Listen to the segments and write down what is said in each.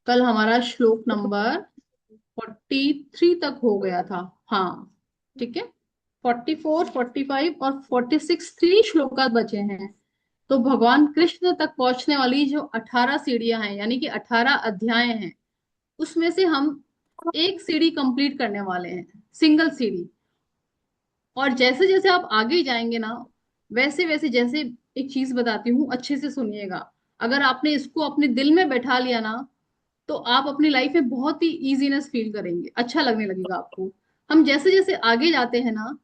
कल हमारा श्लोक नंबर 43 तक हो गया था। हाँ, ठीक है। 44, 45 और 46 3 श्लोकात बचे हैं। तो भगवान कृष्ण तक पहुंचने वाली जो 18 सीढ़ियां हैं, यानी कि 18 अध्याय हैं, उसमें से हम एक सीढ़ी कंप्लीट करने वाले हैं, सिंगल सीढ़ी। और जैसे जैसे आप आगे जाएंगे ना, वैसे वैसे, जैसे एक चीज बताती हूँ, अच्छे से सुनिएगा। अगर आपने इसको अपने दिल में बैठा लिया ना, तो आप अपनी लाइफ में बहुत ही इजीनेस फील करेंगे, अच्छा लगने लगेगा आपको। हम जैसे जैसे आगे जाते हैं ना,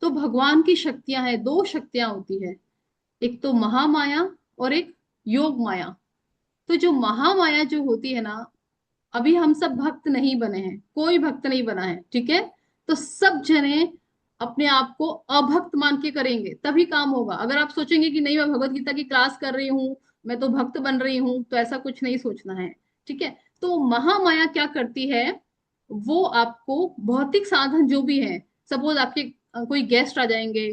तो भगवान की शक्तियां हैं, दो शक्तियां होती है। एक तो महामाया और एक योग माया। तो जो महामाया जो होती है ना, अभी हम सब भक्त नहीं बने हैं, कोई भक्त नहीं बना है, ठीक है। तो सब जने अपने आप को अभक्त मान के करेंगे तभी काम होगा। अगर आप सोचेंगे कि नहीं, मैं भगवत गीता की क्लास कर रही हूँ, मैं तो भक्त बन रही हूँ, तो ऐसा कुछ नहीं सोचना है, ठीक है। तो महामाया क्या करती है, वो आपको भौतिक साधन जो भी है, सपोज आपके कोई गेस्ट आ जाएंगे,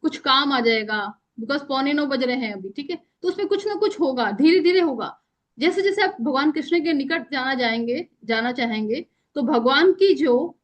कुछ काम आ जाएगा, बिकॉज 9:15 बज रहे हैं अभी, ठीक है। तो उसमें कुछ ना कुछ होगा, धीरे धीरे होगा। जैसे जैसे आप भगवान कृष्ण के निकट जाना चाहेंगे, तो भगवान की जो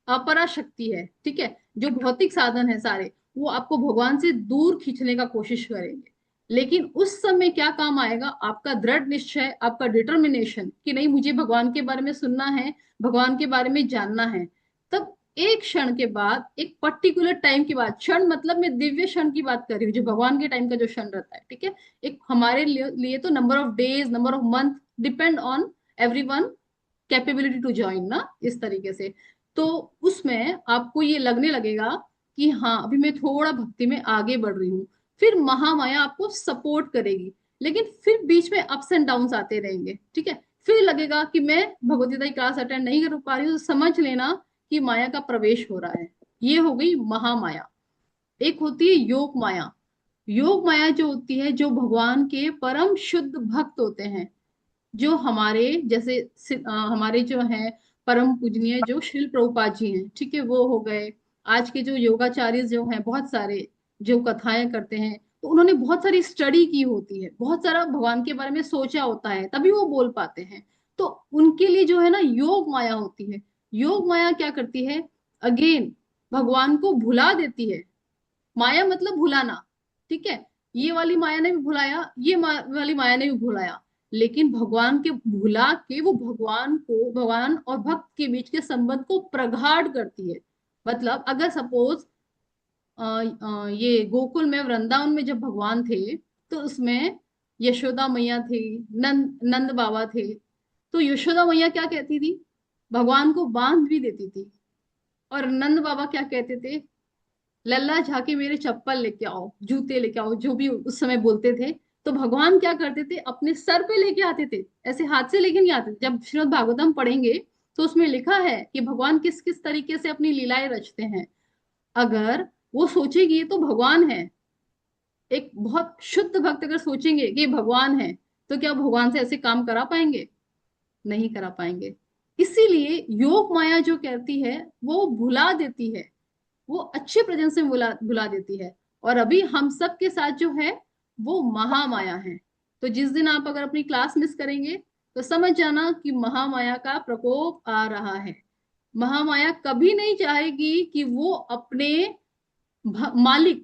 अपरा शक्ति है, ठीक है, जो भौतिक साधन है सारे, वो आपको भगवान से दूर खींचने का कोशिश करेंगे। लेकिन उस समय क्या काम आएगा, आपका दृढ़ निश्चय, आपका डिटर्मिनेशन कि नहीं, मुझे भगवान के बारे में सुनना है, भगवान के बारे में जानना है। तब एक क्षण के बाद, एक पर्टिकुलर टाइम के बाद, क्षण मतलब मैं दिव्य क्षण की बात कर रही हूँ, जो भगवान के टाइम का जो क्षण रहता है, ठीक है। एक हमारे लिए तो number of days, number of month depend on everyone capability to join ना, इस तरीके से। तो उसमें आपको ये लगने लगेगा कि हाँ, अभी मैं थोड़ा भक्ति में आगे बढ़ रही हूँ। फिर महामाया आपको सपोर्ट करेगी, लेकिन फिर बीच में अप्स एंड डाउन्स आते रहेंगे, ठीक है। फिर लगेगा कि मैं भगवदगीता की क्लास अटेंड नहीं कर पा रही हूँ, तो समझ लेना कि माया का प्रवेश हो रहा है। ये हो गई महामाया। एक होती है योग माया। योग माया जो होती है, जो भगवान के परम शुद्ध भक्त होते हैं, जो हमारे जैसे हमारे जो हैं परम पूजनीय जो शिल प्रभुपाद जी हैं, ठीक है, वो हो गए। आज के जो योगाचार्य जो हैं बहुत सारे, जो कथाएं करते हैं, तो उन्होंने बहुत सारी स्टडी की होती है, बहुत सारा भगवान के बारे में सोचा होता है, तभी वो बोल पाते हैं। तो उनके लिए जो है ना, योग माया होती है। योग माया क्या करती है, अगेन भगवान को भुला देती है। माया मतलब भुलाना, ठीक है। ये वाली माया ने भी भुलाया, वाली माया ने भी भुलाया, लेकिन भगवान के भुला के वो भगवान को, भगवान और भक्त के बीच के संबंध को प्रगाढ़ करती है। मतलब अगर सपोज ये गोकुल में, वृंदावन में जब भगवान थे, तो उसमें यशोदा मैया थी, नंद नंद बाबा थे। तो यशोदा मैया क्या कहती थी, भगवान को बांध भी देती थी। और नंद बाबा क्या कहते थे, लल्ला जाके मेरे चप्पल लेके आओ, जूते लेके आओ, जो भी उस समय बोलते थे। तो भगवान क्या करते थे, अपने सर पे लेके आते थे, ऐसे हाथ से लेके नहीं आते थे। जब श्रीमद् भागवतम पढ़ेंगे, तो उसमें लिखा है कि भगवान किस किस तरीके से अपनी लीलाएं रचते हैं। अगर वो सोचेगी तो भगवान है, एक बहुत शुद्ध भक्त अगर सोचेंगे कि ये भगवान है, तो क्या भगवान से ऐसे काम करा पाएंगे, नहीं करा पाएंगे। इसीलिए योग माया जो कहती है, वो भुला देती है, वो अच्छे प्रेजेंस में बुला बुला देती है। और अभी हम सब के साथ जो है, वो महामाया है। तो जिस दिन आप अगर अपनी क्लास मिस करेंगे, तो समझ जाना कि महामाया का प्रकोप आ रहा है। महामाया कभी नहीं चाहेगी कि वो अपने मालिक,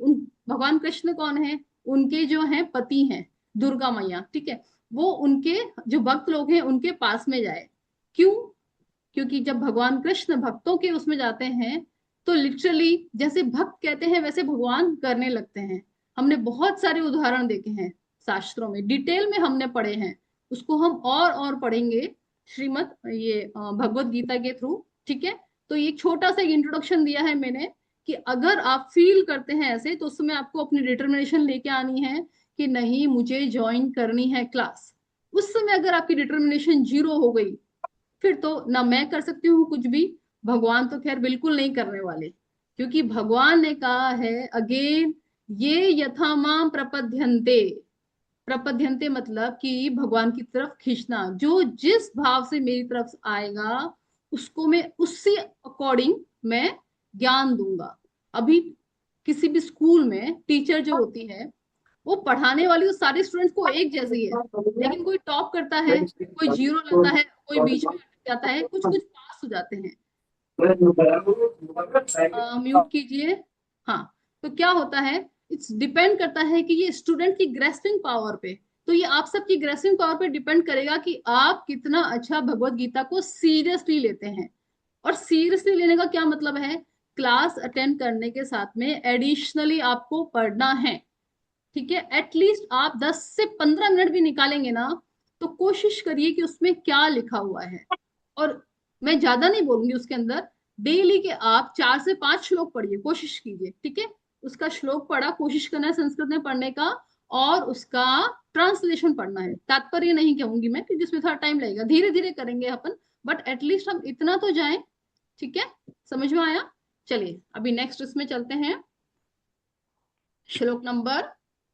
भगवान कृष्ण कौन है, उनके जो है पति हैं, दुर्गा मैया, ठीक है, वो उनके जो भक्त लोग हैं उनके पास में जाए। क्यों? क्योंकि जब भगवान कृष्ण भक्तों के उसमें जाते हैं, तो लिटरली जैसे भक्त कहते हैं वैसे भगवान करने लगते हैं। हमने बहुत सारे उदाहरण देखे हैं, शास्त्रों में डिटेल में हमने पढ़े हैं। उसको हम और पढ़ेंगे श्रीमद ये भगवत गीता के थ्रू, ठीक है। तो ये छोटा सा इंट्रोडक्शन दिया है मैंने, कि अगर आप फील करते हैं ऐसे, तो उसमें आपको अपनी डिटर्मिनेशन लेके आनी है कि नहीं, मुझे ज्वाइन करनी है क्लास। उस समय अगर आपकी डिटर्मिनेशन जीरो हो गई, फिर तो ना मैं कर सकती हूँ कुछ भी, भगवान तो खैर बिल्कुल नहीं करने वाले। क्योंकि भगवान ने कहा है अगेन, ये यथा माम प्रपद्यन्ते। प्रपद्यन्ते मतलब कि भगवान की तरफ खींचना, जो जिस भाव से मेरी तरफ आएगा, उसको मैं उसी अकॉर्डिंग मैं ज्ञान दूंगा। अभी किसी भी स्कूल में टीचर जो होती है, वो पढ़ाने वाली वो सारे स्टूडेंट्स को एक जैसी है, लेकिन कोई टॉप करता है, कोई जीरो लाता है, कोई बीच में अटक जाता है, कुछ कुछ पास हो जाते हैं। म्यूट कीजिए। हाँ, तो क्या होता है, इट्स डिपेंड करता है कि ये स्टूडेंट की ग्रेस्पिंग पावर पे, तो ये आप सबकी ग्रेस्पिंग पावर पे डिपेंड करेगा कि आप कितना अच्छा भगवत गीता को सीरियसली लेते हैं। और सीरियसली लेने का क्या मतलब है, क्लास अटेंड करने के साथ में एडिशनली आपको पढ़ना है। ठीक है, एटलीस्ट आप 10 से 15 मिनट भी निकालेंगे ना, तो कोशिश करिए कि उसमें क्या लिखा हुआ है। और मैं ज्यादा नहीं बोलूंगी उसके अंदर, डेली के आप 4 से 5 श्लोक पढ़िए, कोशिश कीजिए। ठीक है, उसका श्लोक पढ़ा, कोशिश करना है संस्कृत में पढ़ने का, और उसका ट्रांसलेशन पढ़ना है। तात्पर्य नहीं कहूंगी मैं, क्योंकि उसमें थोड़ा टाइम लगेगा, धीरे धीरे करेंगे अपन, बट एटलीस्ट हम इतना तो जाएं। ठीक है, समझ में आया? चलिए अभी नेक्स्ट इसमें चलते हैं। श्लोक नंबर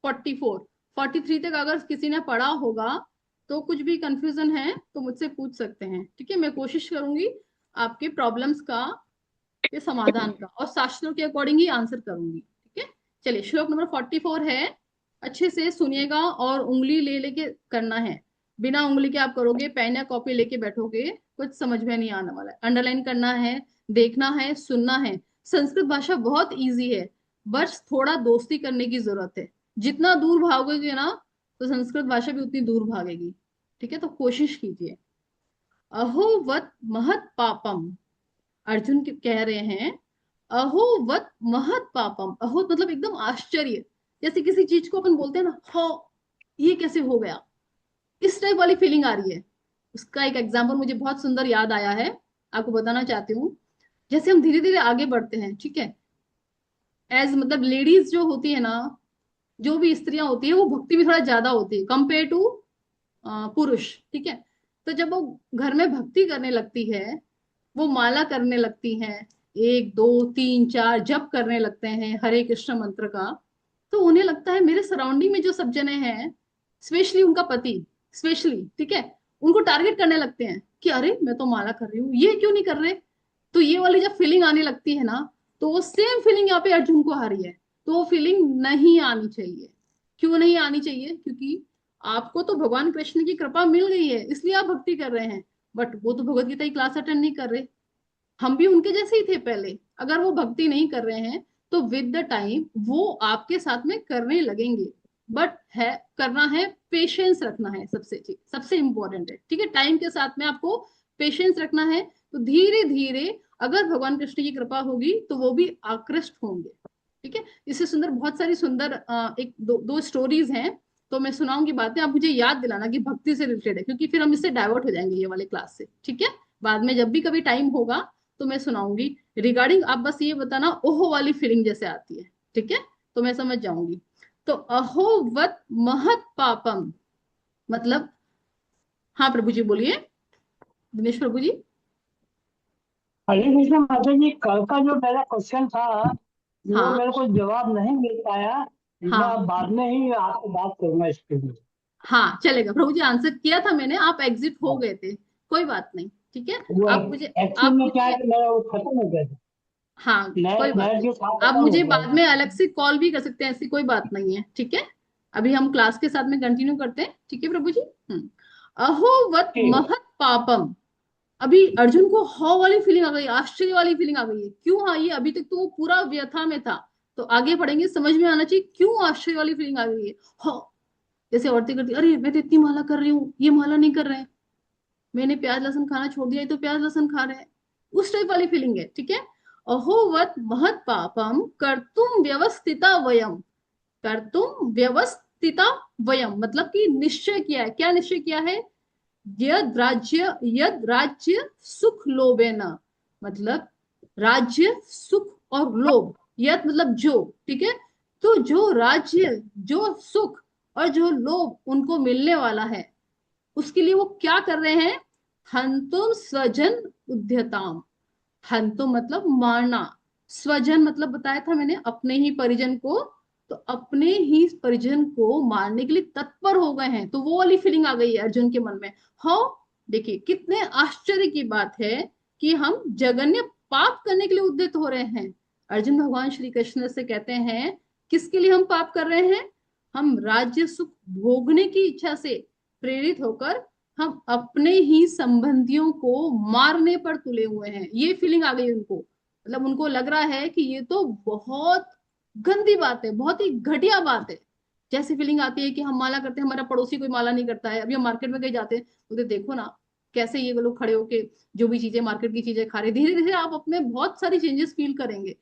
44, 43 तक अगर किसी ने पढ़ा होगा तो कुछ भी कंफ्यूजन है तो मुझसे पूछ सकते हैं। ठीक है, मैं कोशिश करूंगी आपके प्रॉब्लम्स का, के समाधान का, और शास्त्रों के अकॉर्डिंग ही आंसर करूंगी। ठीक है, चलिए श्लोक नंबर 44 है, अच्छे से सुनिएगा और उंगली ले लेके करना है। बिना उंगली के आप करोगे, पेन या कॉपी लेके बैठोगे, कुछ समझ में नहीं आने वाला है। अंडरलाइन करना है, देखना है, सुनना है। संस्कृत भाषा बहुत इजी है, बस थोड़ा दोस्ती करने की जरूरत है। जितना दूर भागोगे ना, तो संस्कृत भाषा भी उतनी दूर भागेगी। ठीक है, तो कोशिश कीजिए। अहोवत महत पापम, अर्जुन कह रहे हैं, अहो वत महत पापम। अहो मतलब एकदम आश्चर्य, जैसे किसी चीज को अपन बोलते हैं ना, हो ये कैसे हो गया, इस टाइप वाली फीलिंग आ रही है। उसका एक एग्जाम्पल मुझे बहुत सुंदर याद आया है, आपको बताना चाहती हूँ। जैसे हम धीरे धीरे आगे बढ़ते हैं, ठीक है, एज मतलब लेडीज जो होती है ना, जो भी स्त्रियां होती है, वो भक्ति भी थोड़ा ज्यादा होती है कंपेयर टू पुरुष। ठीक है, तो जब वो घर में भक्ति करने लगती है, वो माला करने लगती हैं, 1 2 3 4 जप करने लगते हैं हरे कृष्ण मंत्र का, तो उन्हें लगता है मेरे सराउंडिंग में जो सब जने हैं, स्पेशली उनका पति, स्पेशली, ठीक है, उनको टारगेट करने लगते हैं कि अरे मैं तो माला कर रही हूँ, ये क्यों नहीं कर रहे। तो ये वाली जब फीलिंग आने लगती है ना, तो वो सेम फीलिंग यहाँ पे अर्जुन को आ रही है। तो वो फीलिंग नहीं आनी चाहिए। क्यों नहीं आनी चाहिए? क्योंकि आपको तो भगवान कृष्ण की कृपा मिल गई है, इसलिए आप भक्ति कर रहे हैं। बट वो तो भगवत गीता की क्लास अटेंड नहीं कर रहे। हम भी उनके जैसे ही थे पहले। अगर वो भक्ति नहीं कर रहे हैं, तो विद द टाइम वो आपके साथ में करने लगेंगे। बट है, करना है, पेशेंस रखना है, सबसे ठीक, सबसे इंपॉर्टेंट है। ठीक है, टाइम के साथ में आपको पेशेंस रखना है। तो धीरे धीरे अगर भगवान कृष्ण की कृपा होगी तो वो भी आकृष्ट होंगे। ठीक है, इससे सुंदर बहुत सारी सुंदर एक दो स्टोरीज हैं, तो मैं सुनाऊंगी बातें, आप मुझे याद दिलाना कि भक्ति से रिलेटेड है, क्योंकि फिर हम इससे डाइवर्ट हो जाएंगे ये वाले क्लास से। ठीक है, बाद में जब भी कभी टाइम होगा तो मैं सुनाऊंगी रिगार्डिंग, आप बस ये बताना ओहो वाली फीलिंग जैसे आती है। ठीक है, तो मैं समझ जाऊंगी। तो अहोवत महत पापम मतलब, हाँ प्रभु जी बोलिए, दिनेश प्रभु जी। हरे कृष्ण माता जी, कल का जो मेरा क्वेश्चन था वो हाँ मेरे को जवाब नहीं मिल पाया। मैं हाँ बाद में ही आपसे बात करूंगा इसके लिए। हाँ, चलेगा प्रभु जी, आंसर किया था मैंने, आप एग्जिट हो गए थे, कोई बात नहीं। ठीक है, वो आप मुझे एक्चुअली आप में क्या है मुझे कि मेरा वो खत्म हो गया था। हाँ, कोई बात नेट नहीं, जो था आप खत्म हो मुझे गया बाद में था। अलग से कॉल भी कर सकते हैं, ऐसी कोई बात नहीं है। ठीक है, अभी हम क्लास के साथ में कंटिन्यू करते हैं। ठीक है प्रभु जी। अहोवत ठीक। महत पापम। अभी अर्जुन को हौ वाली फीलिंग आ गई, आश्चर्य वाली फीलिंग आ गई है। क्यों आई है? अभी तक तो वो पूरा व्यथा में था। तो आगे पढ़ेंगे, समझ में आना चाहिए क्यों आश्चर्य वाली फीलिंग आ गई है। हौ, जैसे औरतें करती, अरे मैं तो इतनी माला कर रही हूँ, ये माला नहीं कर रहे हैं, मैंने प्याज लहसुन खाना छोड़ दिया, ये तो प्याज लहसुन खा रहे हैं। उस टाइप वाली फीलिंग है। ठीक है, अहोवत महत पापम कर्तुम व्यवस्थिता वयम। कर्तुम व्यवस्थिता वयम मतलब कि निश्चय किया है। क्या निश्चय किया है? यद राज्य सुख लोभेन, मतलब राज्य सुख और लोभ, यद मतलब जो, ठीक है, तो जो राज्य, जो सुख और जो लोभ उनको मिलने वाला है, उसके लिए वो क्या कर रहे हैं? हंतुम स्वजन उद्यताम। हंतुम मतलब मारना, स्वजन मतलब बताया था मैंने, अपने ही परिजन को। तो अपने ही परिजन को मारने के लिए तत्पर हो गए हैं। तो वो वाली फीलिंग आ गई है अर्जुन के मन में। हाँ, देखिए कितने आश्चर्य की बात है कि हम जघन्य पाप करने के लिए उद्यत हो रहे हैं। अर्जुन भगवान श्री कृष्ण से कहते हैं, किसके लिए हम पाप कर रहे हैं? हम राज्य सुख भोगने की इच्छा से प्रेरित होकर हम अपने ही संबंधियों को मारने पर तुले हुए हैं, ये फीलिंग आ गई उनको। मतलब उनको लग रहा है कि ये तो बहुत गंदी बात है, बहुत ही घटिया बात है। जैसी फीलिंग आती है कि हम माला करते हैं, हमारा पड़ोसी कोई माला नहीं करता है। अभी हम मार्केट में कहीं जाते हैं तो देखो ना कैसे ये लोग खड़े होके जो भी चीजें मार्केट की चीजें खा रहे, धीरे धीरे आप अपने बहुत सारी चेंजेस फील करेंगे।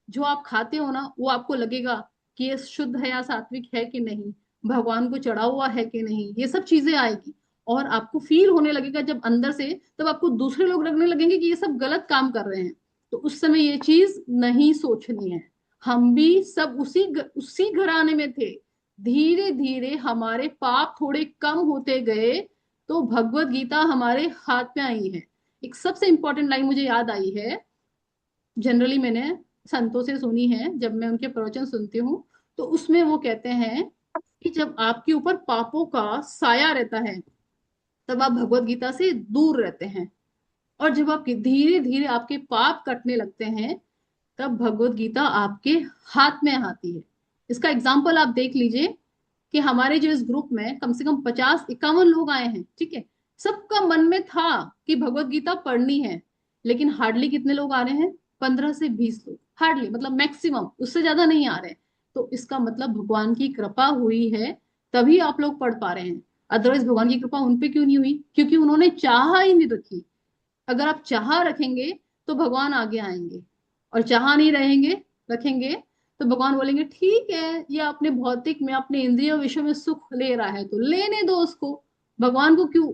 जो आप खाते हो ना वो आपको लगेगा कि ये शुद्ध है या सात्विक है कि नहीं, भगवान को चढ़ा हुआ है कि नहीं, ये सब चीजें आएगी। और आपको फील होने लगेगा जब अंदर से, तब आपको दूसरे लोग लगने लगेंगे कि ये सब गलत काम कर रहे हैं। तो उस समय ये चीज नहीं सोचनी है। हम भी सब उसी घराने में थे। धीरे धीरे हमारे पाप थोड़े कम होते गए तो भगवत गीता हमारे हाथ में आई है। एक सबसे इंपॉर्टेंट लाइन मुझे याद आई है, जनरली मैंने संतों से सुनी है, जब मैं उनके प्रवचन सुनती हूँ तो उसमें वो कहते हैं कि जब आपके ऊपर पापों का साया रहता है तब आप भगवत गीता से दूर रहते हैं। और जब आप धीरे धीरे आपके पाप कटने लगते हैं तब भगवत गीता आपके हाथ में आती है। इसका एग्जाम्पल आप देख लीजिए कि हमारे जो इस ग्रुप में कम से कम 50-51 लोग आए हैं, ठीक है। सबका मन में था कि भगवत गीता पढ़नी है, लेकिन हार्डली कितने लोग आ रहे हैं, 15 से 20 लोग, हार्डली, मतलब मैक्सिमम, उससे ज्यादा नहीं आ रहे। तो इसका मतलब भगवान की कृपा हुई है, तभी आप लोग पढ़ पा रहे हैं। अदरवाइज भगवान की कृपा उन पे क्यों नहीं हुई? क्योंकि उन्होंने चाह ही नहीं रखी। अगर आप चाह रखेंगे तो भगवान आगे आएंगे, और चाह नहीं रहेंगे, रखेंगे, तो भगवान बोलेंगे ठीक है ये अपने भौतिक में, अपने इंद्रिय विषय में सुख ले रहा है तो लेने दो उसको, भगवान को क्यों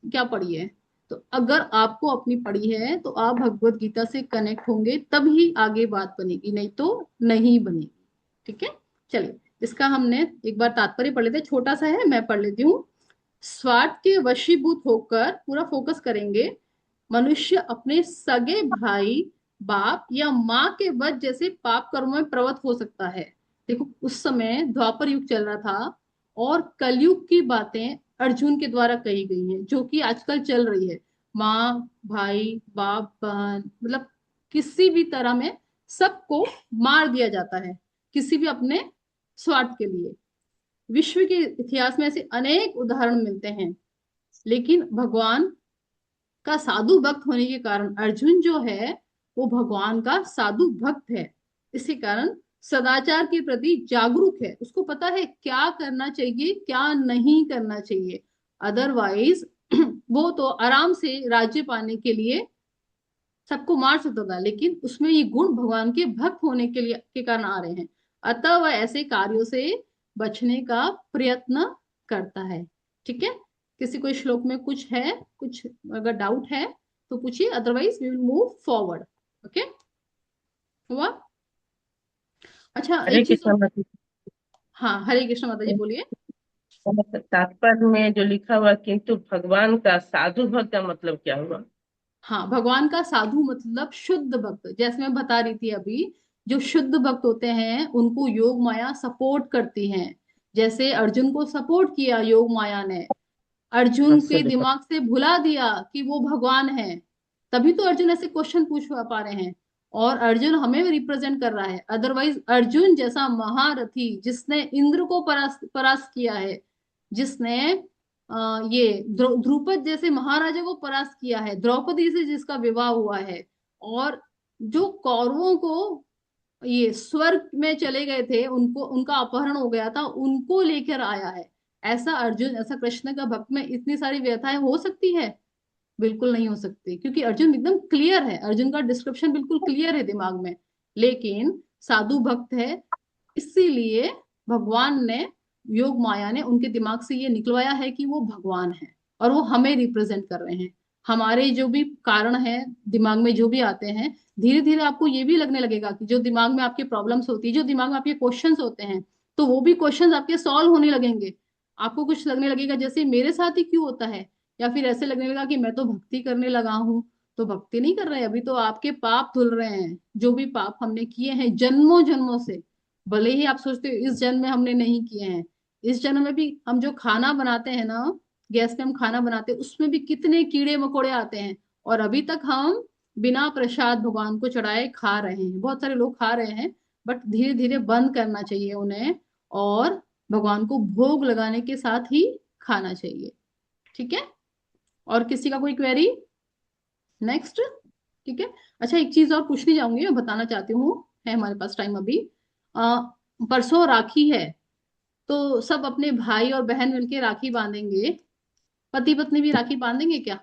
क्या पड़ी है। तो अगर आपको अपनी पड़ी है तो आप भगवत गीता से कनेक्ट होंगे तभी आगे बात बनेगी, नहीं तो नहीं बनेगी। ठीक है, चलिए इसका हमने एक बार तात्पर्य पढ़ लेते हैं, छोटा सा है, मैं पढ़ लेती हूँ। स्वार्थ के वशीभूत होकर, पूरा फोकस करेंगे, मनुष्य अपने सगे भाई, बाप या माँ के वध जैसे पाप कर्मों में प्रवृत्त हो सकता है। देखो उस समय द्वापर युग चल रहा था और कलयुग की बातें अर्जुन के द्वारा कही गई हैं जो कि आजकल चल रही है। माँ, भाई, बाप, बहन, मतलब किसी भी तरह में सबको मार दिया जाता है, किसी भी अपने स्वार्थ के लिए। विश्व के इतिहास में ऐसे अनेक उदाहरण मिलते हैं। लेकिन भगवान का साधु भक्त होने के कारण अर्जुन जो है वो भगवान का साधु भक्त है। इसी कारण सदाचार के प्रति जागरूक है, उसको पता है क्या करना चाहिए क्या नहीं करना चाहिए। अदरवाइज वो तो आराम से राज्य पाने के लिए सबको मार सकता था, लेकिन उसमें ये गुण भगवान के भक्त होने के लिए के कारण आ रहे हैं। अतः वह ऐसे कार्यों से बचने का प्रयत्न करता है। ठीक है, किसी कोई श्लोक में कुछ है, कुछ अगर डाउट है तो पूछिए, otherwise we will move forward. Okay, हुआ? अच्छा हरे एक चीज कृष्ण और। माता हाँ, हरे कृष्ण माता जी, जी। बोलिए। तात्पर्य में जो लिखा हुआ किंतु भगवान का साधु भक्त का मतलब क्या हुआ? हाँ, भगवान का साधु मतलब शुद्ध भक्त, जैसे मैं बता रही थी अभी। जो शुद्ध भक्त होते हैं उनको योग माया सपोर्ट करती हैं। जैसे अर्जुन को सपोर्ट किया योग माया ने, अर्जुन हास्य के लिखा। दिमाग से भुला दिया कि वो भगवान है। तभी तो अर्जुन ऐसे क्वेश्चन पूछ पा रहे हैं, और अर्जुन हमें रिप्रेजेंट कर रहा है। अदरवाइज अर्जुन जैसा महारथी जिसने इंद्र को परास्त किया है, जिसने ये ध्रुपद जैसे महाराजा को परास्त किया है, द्रौपदी से जिसका विवाह हुआ है, और जो कौरवों को ये स्वर्ग में चले गए थे, उनको उनका अपहरण हो गया था, उनको लेकर आया है। ऐसा अर्जुन, ऐसा कृष्ण का भक्त में इतनी सारी व्यथाएं हो सकती है? बिल्कुल नहीं हो सकती, क्योंकि अर्जुन एकदम क्लियर है, अर्जुन का डिस्क्रिप्शन बिल्कुल क्लियर है दिमाग में। लेकिन साधु भक्त है, इसीलिए भगवान ने, योग माया ने उनके दिमाग से ये निकलवाया है कि वो भगवान है और वो हमें रिप्रेजेंट कर रहे हैं। हमारे जो भी कारण है दिमाग में जो भी आते हैं, धीरे धीरे आपको ये भी लगने लगेगा कि जो दिमाग में आपके प्रॉब्लम्स होती है, जो दिमाग में आपके क्वेश्चंस होते हैं, तो वो भी क्वेश्चंस आपके सॉल्व होने लगेंगे। आपको कुछ लगने लगेगा जैसे मेरे साथ ही क्यों होता है, या फिर ऐसे लगने लगा कि मैं तो भक्ति करने लगा हूँ। तो भक्ति नहीं कर रहे, अभी तो आपके पाप धुल रहे हैं, जो भी पाप हमने किए हैं जन्मों जन्मों से। भले ही आप सोचते हो इस जन्म में हमने नहीं किए हैं, इस जन्म में भी हम जो खाना बनाते हैं ना, गैस पे हम खाना बनाते हैं, उसमें भी कितने कीड़े मकोड़े आते हैं, और अभी तक हम बिना प्रसाद भगवान को चढ़ाए खा रहे हैं। बहुत सारे लोग खा रहे हैं, बट धीरे धीरे बंद करना चाहिए उन्हें। और भगवान को भोग लगाने के साथ ही खाना चाहिए। ठीक है, और किसी का कोई क्वेरी? नेक्स्ट। ठीक है। अच्छा, एक चीज और पूछनी चाहूंगी, मैं बताना चाहती हूँ, है हमारे पास टाइम अभी। आ, परसों राखी है, तो सब अपने भाई और बहन मिलके राखी बांधेंगे। पति पत्नी भी राखी बांधेंगे क्या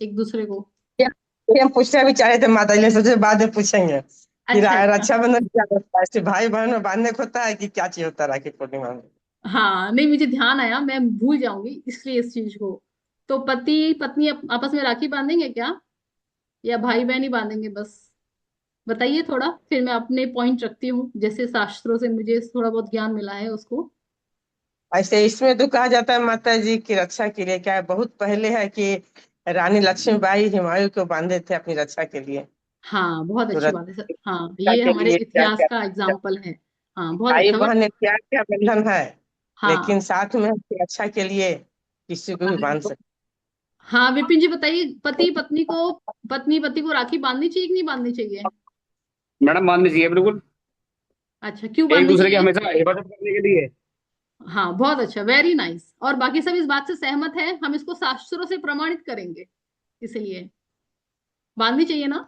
एक दूसरे को? ये ये हम पूछना भी चाहे थे माता जी ने, सोचे बाद में पूछेंगे कि अच्छा अच्छा। रक्षाबंधन क्या होता है, सिर्फ भाई बहन में बांधने को होता है कि क्या चीज होता है राखी पूर्णिमा में? हाँ नहीं, मुझे ध्यान आया, मैं भूल जाऊंगी इसलिए इस चीज को। तो पति पत्नी आपस में राखी बांधेंगे क्या, या भाई बहन ही बांधेंगे बस? बताइए थोड़ा, फिर मैं अपने पॉइंट रखती हूँ, जैसे शास्त्रों से मुझे थोड़ा बहुत ज्ञान मिला है उसको। ऐसे इसमें तो कहा जाता है माता जी की रक्षा के लिए, क्या है, बहुत पहले है कि रानी लक्ष्मीबाई हुमायूं को बांधे थे अपनी रक्षा के लिए। हाँ बहुत तो अच्छी बात है सर, हाँ रक्षा ये के हमारे लिए क्या इतिहास क्या, का एग्जाम्पल है। हाँ बहुत भाई अच्छा बट। बहन एक प्यार का बंधन है, लेकिन हाँ साथ में उसकी रक्षा के लिए किसी को भी बांध सकते। हाँ, विपिन जी बताइए, पत्नी पति को राखी बांधनी चाहिए कि नहीं बांधनी चाहिए? मैडम बांधनी चाहिए बिल्कुल। अच्छा, क्यों एक बांधनी दूसरे की चाहिए? हमेशा हिफाजत करने के लिए। हाँ बहुत अच्छा, वेरी नाइस। और बाकी सब इस बात से सहमत है, हम इसको शास्त्रों से प्रमाणित करेंगे, इसलिए बांधनी चाहिए ना?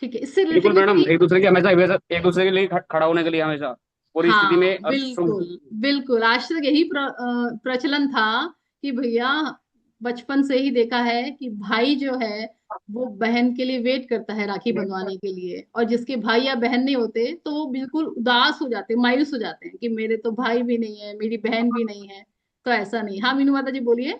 ठीक है, इससे रिलेटेड बिल्कुल में मैडम, एक। एक दूसरे की हमेशा हिफाजत, एक दूसरे के लिए खड़ा होने के लिए हमेशा पूरी स्थिति हाँ में और शुभ। बिल्कुल बिल्कुल, आज तक यही प्रचलन था कि भैया, बचपन से ही देखा है कि भाई जो है वो बहन के लिए वेट करता है राखी बंधवाने के लिए, और जिसके भाई या बहन नहीं होते तो वो बिल्कुल उदास हो जाते हैं, मायूस हो जाते हैं कि मेरे तो भाई भी नहीं है, मेरी बहन भी नहीं है। तो ऐसा नहीं। हाँ मीनू माता जी बोलिए।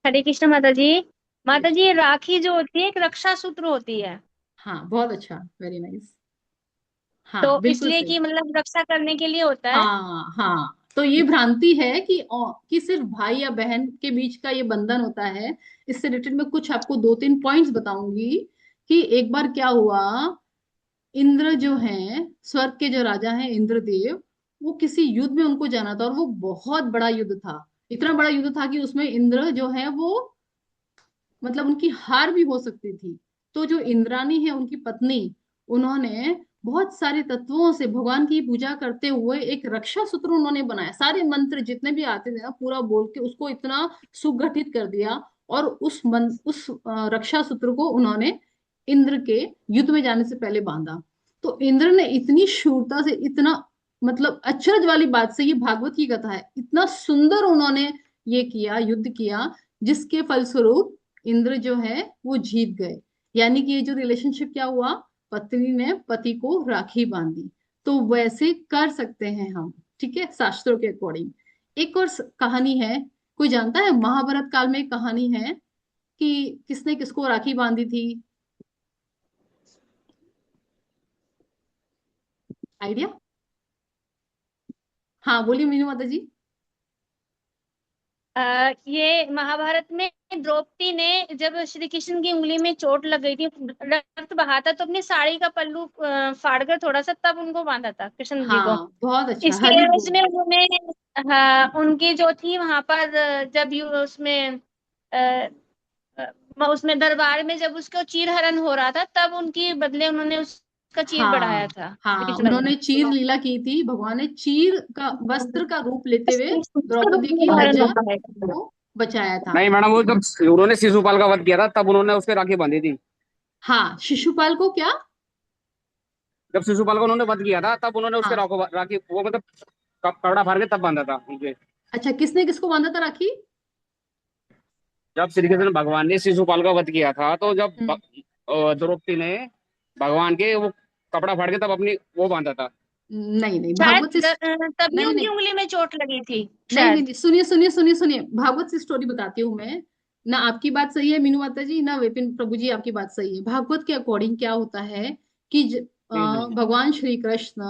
हरे कृष्ण माता जी। माता जी, ये राखी जो होती है एक रक्षा सूत्र होती है। हाँ बहुत अच्छा, वेरी नाइस। तो हाँ बिल्कुल इसलिए सही। कि मतलब रक्षा करने के लिए होता है। हाँ हाँ, तो ये भ्रांति है कि सिर्फ भाई या बहन के बीच का ये बंधन होता है। इससे रिलेटेड मैं कुछ आपको दो तीन पॉइंट्स बताऊंगी कि एक बार क्या हुआ। इंद्र जो हैं, स्वर्ग के जो राजा हैं इंद्रदेव, वो किसी युद्ध में उनको जाना था, और वो बहुत बड़ा युद्ध था। इतना बड़ा युद्ध था कि उसमें इंद्र जो है वो, मतलब उनकी हार भी हो सकती थी। तो जो इंद्राणी है उनकी पत्नी, उन्होंने बहुत सारे तत्वों से भगवान की पूजा करते हुए एक रक्षा सूत्र उन्होंने बनाया, सारे मंत्र जितने भी आते थे ना पूरा बोल के उसको इतना सुगठित कर दिया। और उस रक्षा सूत्र को उन्होंने इंद्र के युद्ध में जाने से पहले बांधा। तो इंद्र ने इतनी शूरता से, इतना मतलब अचरज वाली बात से, ये भागवत की कथा है, इतना सुंदर उन्होंने ये किया, युद्ध किया, जिसके फलस्वरूप इंद्र जो है वो जीत गए। यानी कि ये जो रिलेशनशिप क्या हुआ, पत्नी ने पति को राखी बांधी। तो वैसे कर सकते हैं हम, ठीक है, शास्त्रों के अकॉर्डिंग। एक और कहानी है, कोई जानता है? महाभारत काल में एक कहानी है कि किसने किसको राखी बांधी थी, आइडिया? हाँ बोलिए मीनू माता जी। ये महाभारत में द्रौपदी ने जब श्री कृष्ण की उंगली में चोट लग गई थी, रक्त बहा था, तो अपनी साड़ी का पल्लू फाड़कर थोड़ा सा तब उनको बांधा था कृष्ण जी को। हाँ बहुत अच्छा, इसके हरि एवज बोल। में उन्होंने, हाँ, उनकी जो थी वहां पर, जब उसमें अ, उसमें दरबार में जब उसको चीर हरण हो रहा था, तब उनकी बदले उन्होंने उसका चीर बढ़ाया हाँ था श्री हाँ, कृष्ण उन्होंने ने। चीर लीला की थी, भगवान ने चीर का वस्त्र का रूप लेते हुए उसका रूप द्रौपदी में की धारण लज्जा होता है। को बचाया था। नहीं मैडम, वो जब उन्होंने शिशुपाल का वध किया था तब उन्होंने उसके राखी बांधी थी। हाँ, शिशुपाल को क्या? जब शिशुपाल को उन्होंने वध किया था तब उन्होंने उसके हाँ, राखी वो मतलब कपड़ा फाड़ के तब बांधा था उनके। अच्छा, किसने किसको बांधा था राखी? जब श्री कृष्ण भगवान ने शिशुपाल का वध किया था तो जब हम्म, द्रौपदी ने भगवान के वो कपड़ा फाड़ के तब अपनी वो बांधा था। नहीं नहीं, शायद भागवत से। तभी नहीं उनकी नहीं उंगली में चोट लगी थी नहीं नहीं शायद। नहीं, सुनिए सुनिए सुनिए सुनिए, भागवत से स्टोरी बताती हूँ मैं। ना आपकी बात सही है मीनू माता जी, ना विपिन प्रभु जी आपकी बात सही है। भागवत के अकॉर्डिंग क्या होता है कि भगवान श्री कृष्ण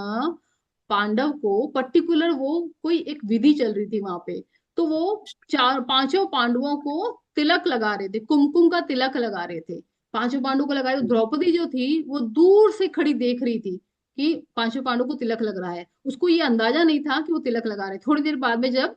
पांडव को पर्टिकुलर, वो कोई एक विधि चल रही थी वहां पे, तो वो चार पांचों पांडवों को तिलक लगा रहे थे, कुमकुम का तिलक लगा रहे थे। पांचों पांडवों को लगा रहे, द्रौपदी जो थी वो दूर से खड़ी देख रही थी कि पांचों पांडवों को तिलक लग रहा है। उसको ये अंदाजा नहीं था कि वो तिलक लगा रहे। थोड़ी देर बाद में जब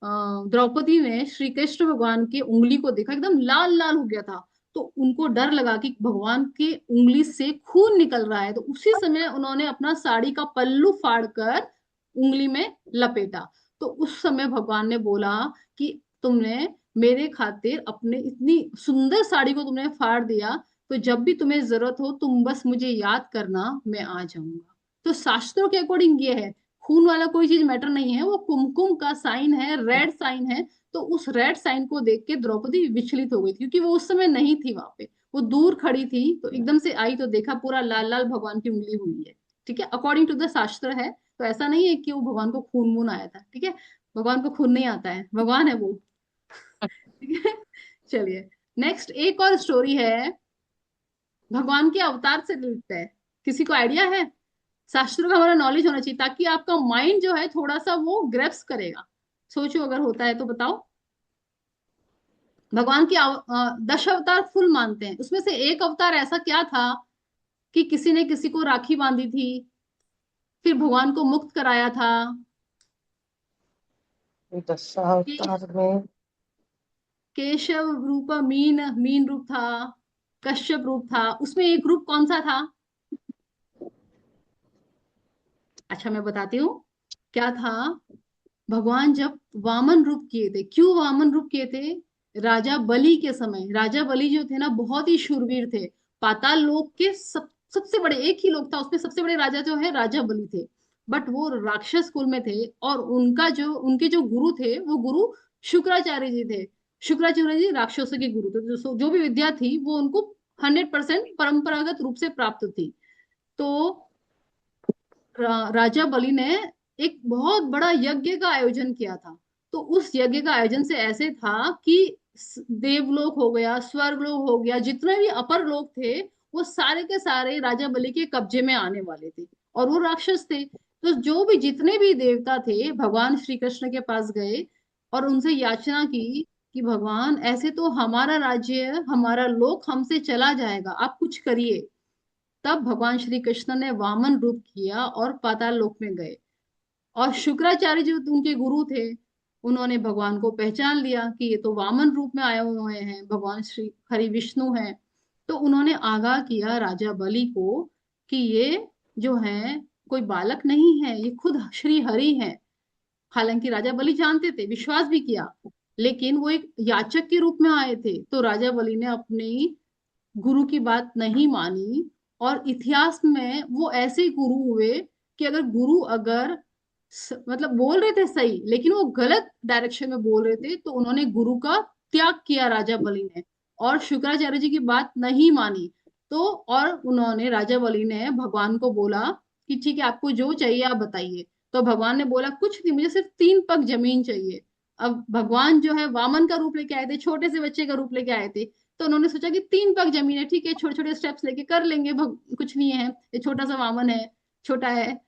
अ, द्रौपदी ने श्री कृष्ण भगवान की उंगली को देखा, एकदम लाल लाल हो गया था, तो उनको डर लगा कि भगवान की उंगली से खून निकल रहा है। तो उसी समय उन्होंने अपना साड़ी का पल्लू फाड़कर उंगली में लपेटा। तो उस समय भगवान ने बोला कि तुमने मेरे खातिर अपने इतनी सुंदर साड़ी को तुमने फाड़ दिया, तो जब भी तुम्हें जरूरत हो तुम बस मुझे याद करना, मैं आ जाऊंगा। तो शास्त्रों के अकॉर्डिंग ये है, खून वाला कोई चीज मैटर नहीं है, वो कुमकुम का साइन है, रेड साइन है। तो उस रेड साइन को देख के द्रौपदी विचलित हो गई थी, क्योंकि वो उस समय नहीं थी वहां पे, वो दूर खड़ी थी। तो एकदम से आई तो देखा पूरा लाल लाल भगवान की उंगली हुई है। ठीक है, अकॉर्डिंग टू द शास्त्र है। तो ऐसा नहीं है कि वो भगवान को खून वून आया था। ठीक है, भगवान को खून नहीं आता है, भगवान है वो। ठीक है, चलिए नेक्स्ट एक और स्टोरी है, भगवान के अवतार से रिलेटेड है। किसी को आइडिया है? शास्त्रों का हमारा नॉलेज होना चाहिए, ताकि आपका माइंड जो है थोड़ा सा वो ग्रेप्स करेगा। सोचो अगर होता है तो बताओ। भगवान की 10 अवतार फुल मानते हैं, उसमें से एक अवतार ऐसा क्या था कि किसी ने किसी को राखी बांधी थी, फिर भगवान को मुक्त कराया था। के- दशावतार में केशव रूप मीन मीन रूप था, कश्यप रूप था, उसमें एक रूप कौन सा था? अच्छा मैं बताती हूँ क्या था। भगवान जब वामन रूप किए थे, क्यों वामन रूप किए थे? राजा बलि के समय, राजा बलि जो थे ना बहुत ही शूरवीर थे। पाताल लोक के सबसे बड़े, एक ही लोक था उसमें, सबसे बड़े राजा जो है राजा बलि थे। बट वो राक्षस कुल में थे, और उनके जो गुरु थे वो गुरु शुक्राचार्य जी थे। शुक्राचार्य जी राक्षसों के गुरु थे, जो भी विद्या थी वो उनको 100% परंपरागत रूप से प्राप्त थी। तो राजा बलि ने एक बहुत बड़ा यज्ञ का आयोजन किया था। तो उस यज्ञ का आयोजन से ऐसे था कि देवलोक हो गया, स्वर्ग लोक हो गया, जितने भी अपर लोक थे वो सारे के सारे राजा बलि के कब्जे में आने वाले थे, और वो राक्षस थे। तो जो भी जितने भी देवता थे भगवान श्री कृष्ण के पास गए और उनसे याचना की कि भगवान ऐसे तो हमारा राज्य, हमारा लोक हमसे चला जाएगा, आप कुछ करिए। तब भगवान श्री कृष्ण ने वामन रूप किया और पाताल लोक में गए। और शुक्राचार्य जो उनके गुरु थे, उन्होंने भगवान को पहचान लिया कि ये तो वामन रूप में आए हुए हैं, भगवान श्री हरि विष्णु हैं। तो उन्होंने आगाह किया राजा बलि को कि ये जो है कोई बालक नहीं है, ये खुद श्री हरि हैं। हालांकि राजा बलि जानते थे, विश्वास भी किया, लेकिन वो एक याचक के रूप में आए थे। तो राजा बलि ने अपनी गुरु की बात नहीं मानी, और इतिहास में वो ऐसे गुरु हुए कि अगर मतलब बोल रहे थे सही, लेकिन वो गलत डायरेक्शन में बोल रहे थे, तो उन्होंने गुरु का त्याग किया राजा बलि ने, और शुक्राचार्य जी की बात नहीं मानी। तो और उन्होंने राजा बलि ने भगवान को बोला कि ठीक है, आपको जो चाहिए आप बताइए। तो भगवान ने बोला कुछ नहीं, मुझे सिर्फ 3 पग जमीन चाहिए। अब भगवान जो है वामन का रूप लेके आए थे, छोटे से बच्चे का रूप लेके आए थे। तो उन्होंने सोचा कि 3 पग जमीन है, ठीक है, छोटे छोटे स्टेप्स लेके कर लेंगे, कुछ नहीं है, ये छोटा सा वामन है, छोटा है।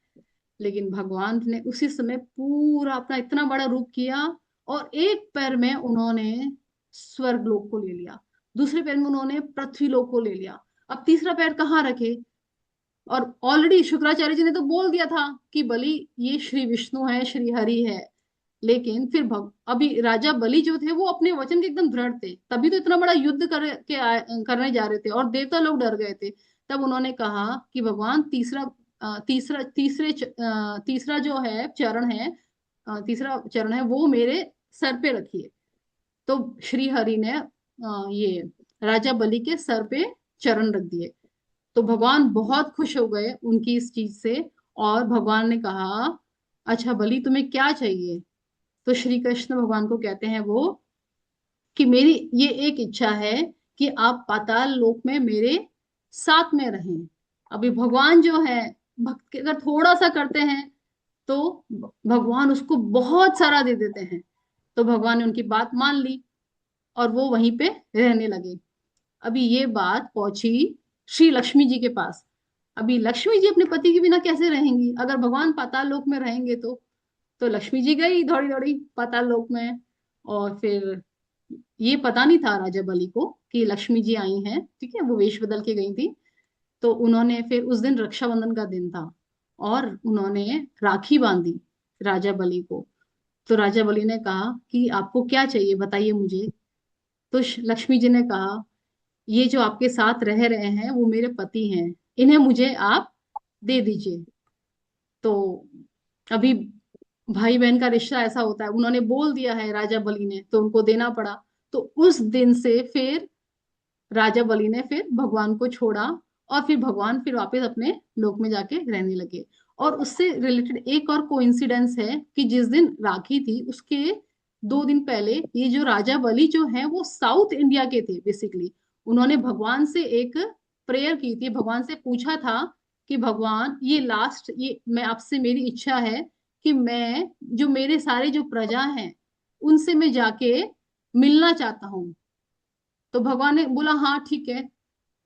लेकिन भगवान ने उसी समय पूरा अपना इतना बड़ा रूप किया, और एक पैर में उन्होंने स्वर्ग लोक को ले लिया, दूसरे पैर में उन्होंने पृथ्वी लोक को ले लिया। अब तीसरा पैर कहाँ रखे? और ऑलरेडी शुक्राचार्य जी ने तो बोल दिया था कि बलि ये श्री विष्णु है, श्री हरि है। लेकिन फिर अभी राजा बलि जो थे वो अपने वचन के एकदम दृढ़ थे, तभी तो इतना बड़ा युद्ध करने जा रहे थे, और देवता लोग डर गए थे। तब उन्होंने कहा कि भगवान तीसरा जो है चरण है, तीसरा चरण है वो मेरे सर पे रखिए। तो श्री हरि ने ये राजा बलि के सर पे चरण रख दिए। तो भगवान बहुत खुश हो गए उनकी इस चीज से, और भगवान ने कहा अच्छा बलि तुम्हें क्या चाहिए? तो श्री कृष्ण भगवान को कहते हैं वो कि मेरी ये एक इच्छा है कि आप पाताल लोक में मेरे साथ में रहें। अभी भगवान जो है भक्त के अगर थोड़ा सा करते हैं तो भगवान उसको बहुत सारा दे देते हैं। तो भगवान ने उनकी बात मान ली और वो वहीं पे रहने लगे। अभी ये बात पहुंची श्री लक्ष्मी जी के पास। अभी लक्ष्मी जी अपने पति के बिना कैसे रहेंगी, अगर भगवान पाताल लोक में रहेंगे तो लक्ष्मी जी गई दौड़ी दौड़ी पाताल लोक में। और फिर ये पता नहीं था राजा बलि को कि लक्ष्मी जी आई हैं, ठीक है, वो वेश बदल के गई थी। तो उन्होंने फिर उस दिन रक्षाबंधन का दिन था, और उन्होंने राखी बांधी राजा बलि को। तो राजा बलि ने कहा कि आपको क्या चाहिए बताइए मुझे। तो लक्ष्मी जी ने कहा ये जो आपके साथ रह रहे हैं वो मेरे पति हैं, इन्हें मुझे आप दे दीजिए। तो अभी भाई बहन का रिश्ता ऐसा होता है, उन्होंने बोल दिया है राजा बलि ने तो उनको देना पड़ा। तो उस दिन से फिर राजा बलि ने फिर भगवान को छोड़ा, और फिर भगवान फिर वापस अपने लोक में जाके रहने लगे। और उससे रिलेटेड एक और कोइंसिडेंस है कि जिस दिन राखी थी उसके 2 दिन पहले ये जो राजा बलि जो है वो साउथ इंडिया के थे बेसिकली। उन्होंने भगवान से एक प्रेयर की थी, भगवान से पूछा था कि भगवान ये लास्ट, ये मैं आपसे मेरी इच्छा है कि मैं जो मेरे सारे जो प्रजा हैं उनसे मैं जाके मिलना चाहता हूँ। तो भगवान ने बोला हाँ ठीक है।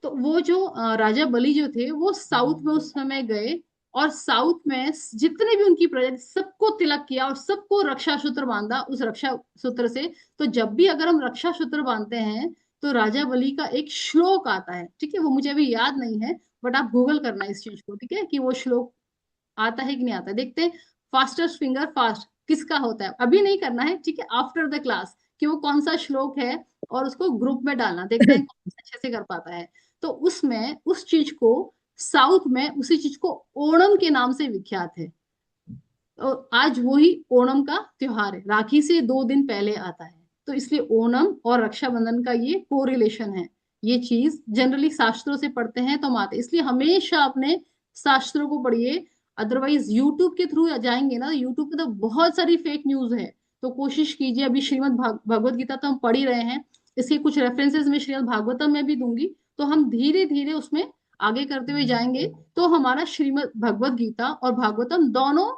तो वो जो राजा बलि जो थे वो साउथ में उस समय गए, और साउथ में जितने भी उनकी प्रजा थी, सबको तिलक किया और सबको रक्षा सूत्र बांधा उस रक्षा सूत्र से। तो जब भी अगर हम रक्षा सूत्र बांधते हैं तो राजा बलि का एक श्लोक आता है, ठीक है, वो मुझे अभी याद नहीं है, बट आप गूगल करना इस चीज को, ठीक है, कि वो श्लोक आता है कि नहीं आता है। देखते हैं फास्टेस्ट फिंगर फास्ट किसका होता है, अभी नहीं करना है, ठीक है, आफ्टर द क्लास, कि वो कौन सा श्लोक है, और उसको ग्रुप में डालना, देखते हैं कौन अच्छे से कर पाता है। तो उसमें उस चीज को साउथ में उसी चीज को ओणम के नाम से विख्यात है। और आज वही ओणम का त्योहार है, राखी से 2 दिन पहले आता है। तो इसलिए ओणम और रक्षाबंधन का ये कोरिलेशन है। ये चीज जनरली शास्त्रों से पढ़ते हैं तो हम आते हैं। इसलिए हमेशा अपने शास्त्रों को पढ़िए। अदरवाइज यूट्यूब के थ्रू जाएंगे ना, यूट्यूब पे तो बहुत सारी फेक न्यूज है। तो कोशिश कीजिए, अभी श्रीमद् भगवत गीता तो हम पढ़ ही रहे हैं, इसके कुछ रेफरेंसेस मैं श्रीमद् भागवतम में भी दूंगी। तो हम धीरे धीरे उसमें आगे करते हुए जाएंगे, तो हमारा श्रीमद् भगवत गीता और भागवतम दोनों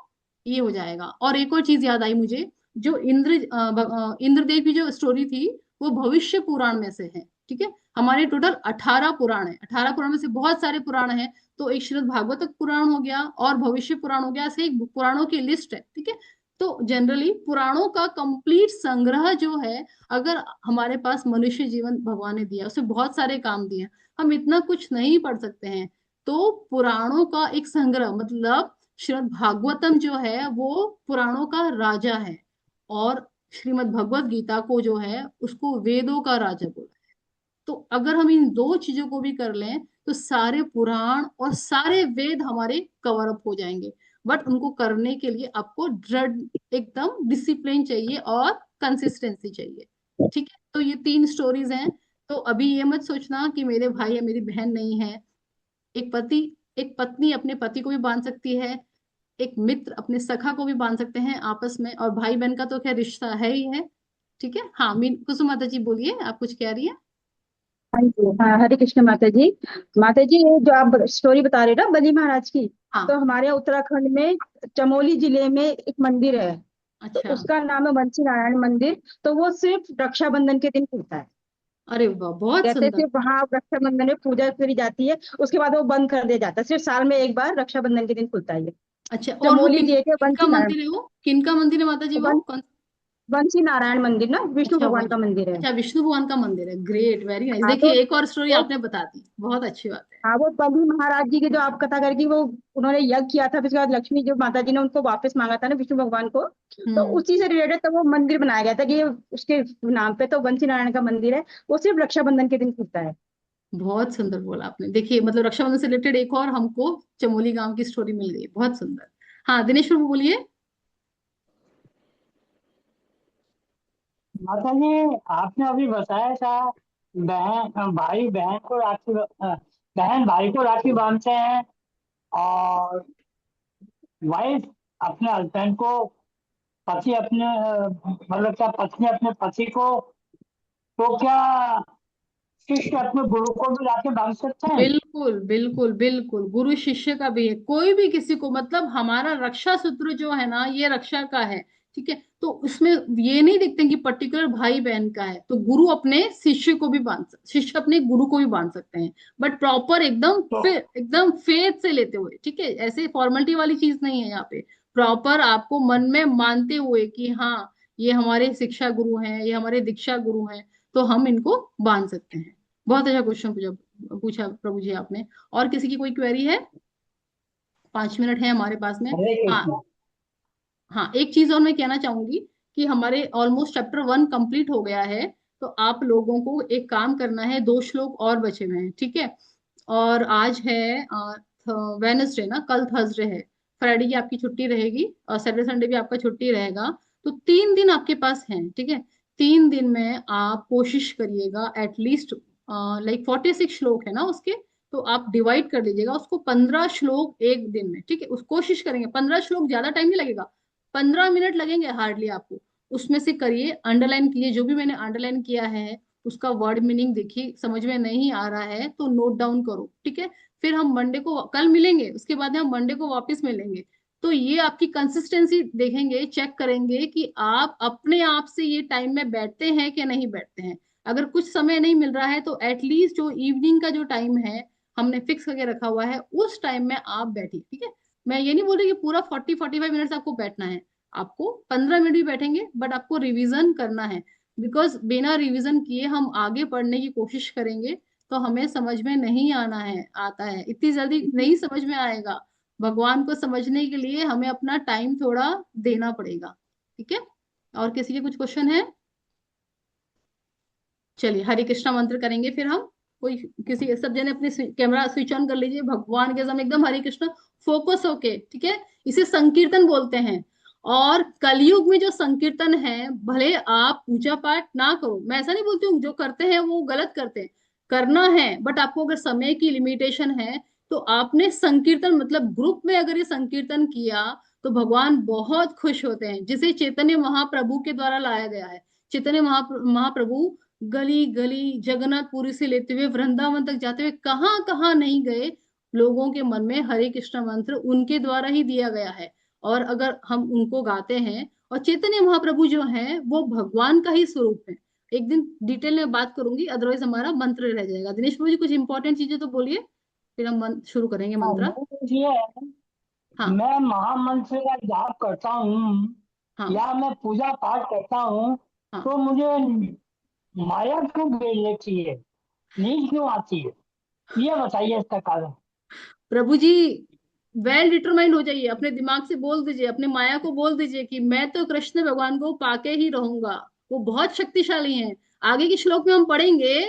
ये हो जाएगा। और एक और चीज याद आई मुझे, जो इंद्रदेव की जो स्टोरी थी वो भविष्य पुराण में से है, ठीक है। हमारे टोटल 18 पुराण है, 18 पुराण में से बहुत सारे पुराण हैं। तो एक श्रीमद् भागवत पुराण हो गया और भविष्य पुराण हो गया, ऐसे एक पुराणों की लिस्ट है, ठीक है। तो जनरली पुराणों का कंप्लीट संग्रह जो है, अगर हमारे पास मनुष्य जीवन भगवान ने दिया, उसे बहुत सारे काम दिए, हम इतना कुछ नहीं पढ़ सकते हैं। तो पुराणों का एक संग्रह मतलब श्रीमद् भागवतम जो है वो पुराणों का राजा है, और श्रीमद् भगवत गीता को जो है उसको वेदों का राजा बोला है। तो अगर हम इन दो चीजों को भी कर लें तो सारे पुराण और सारे वेद हमारे कवर अप हो जाएंगे। बट उनको करने के लिए आपको दृढ़ एकदम डिसिप्लिन चाहिए और कंसिस्टेंसी चाहिए, ठीक है। तो ये 3 स्टोरीज हैं। तो अभी ये मत सोचना कि मेरे भाई या मेरी बहन नहीं है। एक पति, एक पत्नी अपने पति को भी बांध सकती है, एक मित्र अपने सखा को भी बांध सकते हैं आपस में, और भाई बहन का तो खैर रिश्ता है ही है, ठीक है। हाँ, मीन कुसुम माता जी बोलिए, आप कुछ कह रही है। हाँ जी, हाँ, हरे कृष्ण माता जी। माता जी, ये जो आप स्टोरी बता रहे हो ना बलि महाराज की, हाँ। तो हमारे यहाँ उत्तराखंड में चमोली जिले में एक मंदिर है, तो अच्छा। उसका नाम है बंसी नारायण मंदिर। तो वो सिर्फ रक्षाबंधन के दिन खुलता है। अरे वाह, बहुत जैसे सुंदर। सिर्फ वहाँ रक्षाबंधन में पूजा करी जाती है, उसके बाद वो बंद कर दिया जाता है। सिर्फ साल में एक बार रक्षाबंधन के दिन खुलता है ये। अच्छा, और वो चमोली किन जिले के किनका बंसी नारायण, मंदिर है, वो किनका मंदिर है माता जी, वो कौन। बंसी नारायण मंदिर ना, विष्णु अच्छा भगवान वन, का मंदिर है। अच्छा विष्णु भगवान का मंदिर है, ग्रेट, वेरी नाइस। हाँ देखिए एक और स्टोरी तो आपने बता दी, बहुत अच्छी बात है। हाँ, वो बलि महाराज जी की जो आप कथा करके वो उन्होंने यज्ञ किया था, फिर उसके बाद लक्ष्मी जो माता जी ने उनको वापस मांगा था ना विष्णु भगवान को, तो हम्म। उसी से रिलेटेड तो वो मंदिर बनाया गया था कि ये उसके नाम पे तो बंसी नारायण का मंदिर है। वो सिर्फ रक्षाबंधन के दिन खुलता है। बहुत सुंदर बोला आपने। देखिए मतलब रक्षाबंधन से रिलेटेड एक और हमको चमोली गांव की स्टोरी मिल गई, बहुत सुंदर। हाँ दिनेश प्रभु बोलिए। माता जी, आपने अभी बताया था बहन भाई बहन को राखी बहन भाई को राखी बांधते हैं, और वाइफ अपने हस्बैंड को, पति अपने मतलब क्या पत्नी अपने पति को, तो क्या शिष्य अपने गुरु को भी राखी बांध सकते हैं? बिल्कुल बिल्कुल बिल्कुल, गुरु शिष्य का भी है, कोई भी किसी को, मतलब हमारा रक्षा सूत्र जो है ना ये रक्षा का है, ठीक है। तो उसमें ये नहीं देखते कि पर्टिकुलर भाई बहन का है, तो गुरु अपने शिष्य को भी शिष्य अपने गुरु को भी बांध सकते हैं, बट प्रॉपर एकदम तो एकदम फेथ से लेते हुए, ठीक है। ऐसे फॉर्मेलिटी वाली चीज नहीं है यहाँ पे। प्रॉपर आपको मन में मानते हुए कि हाँ ये हमारे शिक्षा गुरु हैं, ये हमारे दीक्षा गुरु हैं, तो हम इनको बांध सकते हैं। बहुत अच्छा क्वेश्चन पूछा पूछा प्रभु जी आपने। और किसी की कोई क्वेरी है? 5 मिनट है हमारे पास में। हरे हाँ। कृष्ण। हाँ, एक चीज और मैं कहना चाहूंगी कि हमारे ऑलमोस्ट चैप्टर 1 कंप्लीट हो गया है। तो आप लोगों को एक काम करना है, 2 श्लोक और बचे हुए हैं, ठीक है। और आज है वेनसडे ना, कल थर्सडे है। फ्राइडे की आपकी छुट्टी रहेगी और सैटरडे संडे भी आपका छुट्टी रहेगा। तो 3 दिन आपके पास हैं, ठीक है। 3 दिन में आप कोशिश करिएगा एटलीस्ट, लाइक 46 श्लोक है ना उसके, तो आप डिवाइड कर लीजिएगा उसको 15 श्लोक एक दिन में, ठीक है। उस कोशिश करेंगे 15 श्लोक, ज्यादा टाइम नहीं लगेगा, 15 मिनट लगेंगे हार्डली आपको। उसमें से करिए, अंडरलाइन कीजिए जो भी मैंने अंडरलाइन किया है, उसका वर्ड मीनिंग देखिए, समझ में नहीं आ रहा है तो नोट डाउन करो, ठीक है। फिर हम मंडे को कल मिलेंगे, उसके बाद हम मंडे को वापस मिलेंगे। तो ये आपकी कंसिस्टेंसी देखेंगे, चेक करेंगे कि आप अपने आप से ये टाइम में बैठते हैं कि नहीं बैठते हैं। अगर कुछ समय नहीं मिल रहा है तो एटलीस्ट जो इवनिंग का जो टाइम है हमने फिक्स करके रखा हुआ है, उस टाइम में आप बैठिए, ठीक है। मैं ये नहीं बोल रही कि पूरा 40-45 मिनट्स आपको बैठना है, आपको 15 मिनट भी बैठेंगे, बट आपको रिवीजन करना है। बिकॉज बिना रिवीजन किए हम आगे पढ़ने की कोशिश करेंगे तो हमें समझ में नहीं आना है, आता है, इतनी जल्दी नहीं समझ में आएगा। भगवान को समझने के लिए हमें अपना टाइम थोड़ा देना पड़ेगा, ठीक है। और किसी के कुछ क्वेश्चन है? चलिए हरे कृष्णा मंत्र करेंगे फिर हम। कोई, किसी, सब जने अपने कैमरा स्विच ऑन कर लीजिए, भगवान के सामने एकदम हरे कृष्णा फोकस होके, ठीक है। इसे संकीर्तन बोलते हैं। और कलयुग में जो संकीर्तन है, भले आप पूजा पाठ ना करो, मैं ऐसा नहीं बोलती हूँ जो करते हैं वो गलत करते हैं, करना है, बट आपको अगर समय की लिमिटेशन है तो आपने संकीर्तन, मतलब ग्रुप में अगर ये संकीर्तन किया तो भगवान बहुत खुश होते हैं, जिसे चैतन्य महाप्रभु के द्वारा लाया गया है। चैतन्य महाप्रभु गली गली जगन्नाथपुरी से लेते हुए वृंदावन तक जाते हुए कहाँ कहाँ नहीं गए, लोगों के मन में हरे कृष्ण मंत्र उनके द्वारा ही दिया गया है। और अगर हम उनको गाते हैं, और चैतन्य महाप्रभु जो हैं वो भगवान का ही स्वरूप है। एक दिन डिटेल में बात करूंगी, अदरवाइज हमारा मंत्र रह जाएगा। दिनेश प्रभु जी कुछ इंपॉर्टेंट चीजें तो बोलिए, फिर हम शुरू करेंगे हाँ, मंत्र। ये है, हाँ। मैं महामंत्र का जाप करता हूँ हाँ। या मैं पूजा पाठ करता हूँ हाँ। तो मुझे माया क्यों घेर लेती है, नींद क्यों आती है, ये बताइए इसका कारण। प्रभु जी वेल डिटरमाइंड हो जाइए, अपने दिमाग से बोल दीजिए, अपने माया को बोल दीजिए कि मैं तो कृष्ण भगवान को पाके ही रहूंगा, वो बहुत शक्तिशाली हैं। आगे के श्लोक में हम पढ़ेंगे,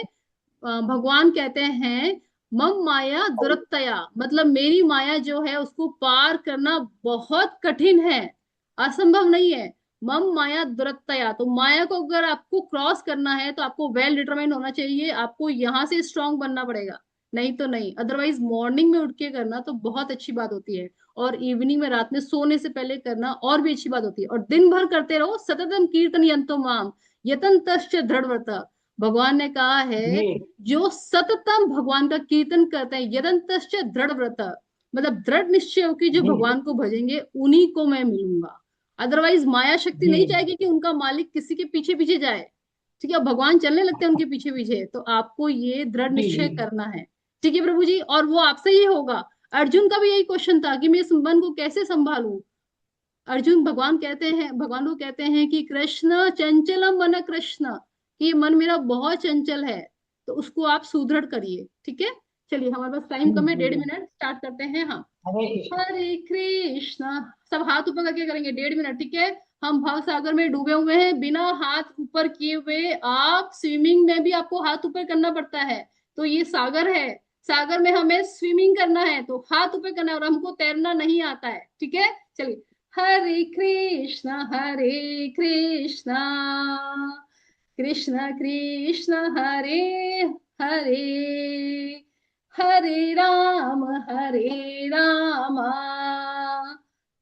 भगवान कहते हैं मम माया दुरत्तया, मतलब मेरी माया जो है उसको पार करना बहुत कठिन है, असंभव नहीं है। मम माया दुरत्तया, तो माया को अगर आपको क्रॉस करना है तो आपको वेल डिटरमाइंड होना चाहिए, आपको यहाँ से स्ट्रांग बनना पड़ेगा, नहीं तो नहीं। अदरवाइज मॉर्निंग में उठ के करना तो बहुत अच्छी बात होती है, और इवनिंग में रात में सोने से पहले करना और भी अच्छी बात होती है। और दिन भर करते रहो, सततम कीर्तन यंतो माम यतंतश्च दृढ़व्रत। भगवान ने कहा है जी जो सततम भगवान का कीर्तन करते हैं, यदंतश्च दृढ़ व्रत, मतलब दृढ़ निश्चय होकर जो जी भगवान को भजेंगे उन्हीं को मैं मिलूंगा। अदरवाइज माया शक्ति जी नहीं चाहेगी कि उनका मालिक किसी के पीछे पीछे जाए, ठीक है। भगवान चलने लगते हैं उनके पीछे पीछे, तो आपको ये दृढ़ जी निश्चय जी करना है, ठीक है प्रभु जी। और वो आपसे ही होगा। अर्जुन का भी यही क्वेश्चन था कि मैं इस मन को कैसे संभालूं। अर्जुन, भगवान कहते हैं, भगवान को कहते हैं कि कृष्ण चंचलम मन कृष्ण, कि ये मन मेरा बहुत चंचल है, तो उसको आप सुदृढ़ करिए, ठीक है। चलिए हमारे पास टाइम कम है, जी। 1.5 मिनट, स्टार्ट करते हैं हम। हरे कृष्ण। हरे कृष्णा, सब हाथ ऊपर करके करेंगे, 1.5 मिनट, ठीक है। हम भव सागर में डूबे हुए हैं, बिना हाथ ऊपर किए हुए, आप स्विमिंग में भी आपको हाथ ऊपर करना पड़ता है, तो ये सागर है, सागर में हमें स्विमिंग करना है तो हाथ ऊपर करना है, और हमको तैरना नहीं आता है, ठीक है। चलिए, हरे कृष्णा कृष्ण कृष्ण हरे हरे, हरे राम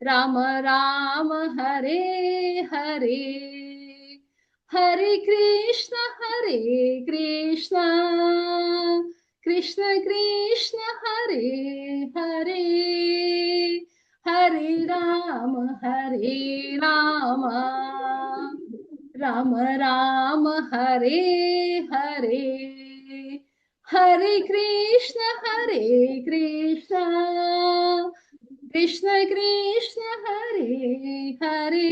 राम राम हरे हरे, हरे कृष्ण कृष्ण कृष्ण हरे हरे, हरे राम राम राम हरे हरे, हरे कृष्ण कृष्ण कृष्ण हरे हरे,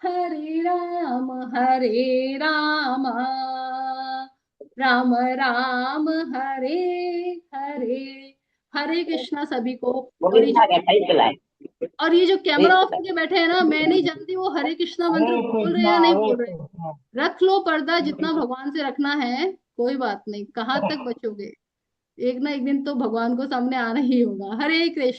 हरे राम राम राम हरे हरे। हरे कृष्णा सभी को। और ये जो कैमरा ऑफ करके बैठे हैं ना, मैं नहीं जानती वो हरे कृष्णा मंत्र बोल रहे हैं या नहीं हरे बोल रहे हैं। कृष्णा। रख लो पर्दा, जितना भगवान से रखना है, कोई बात नहीं, कहाँ तक बचोगे, एक ना एक दिन तो भगवान को सामने आना ही होगा। हरे कृष्ण।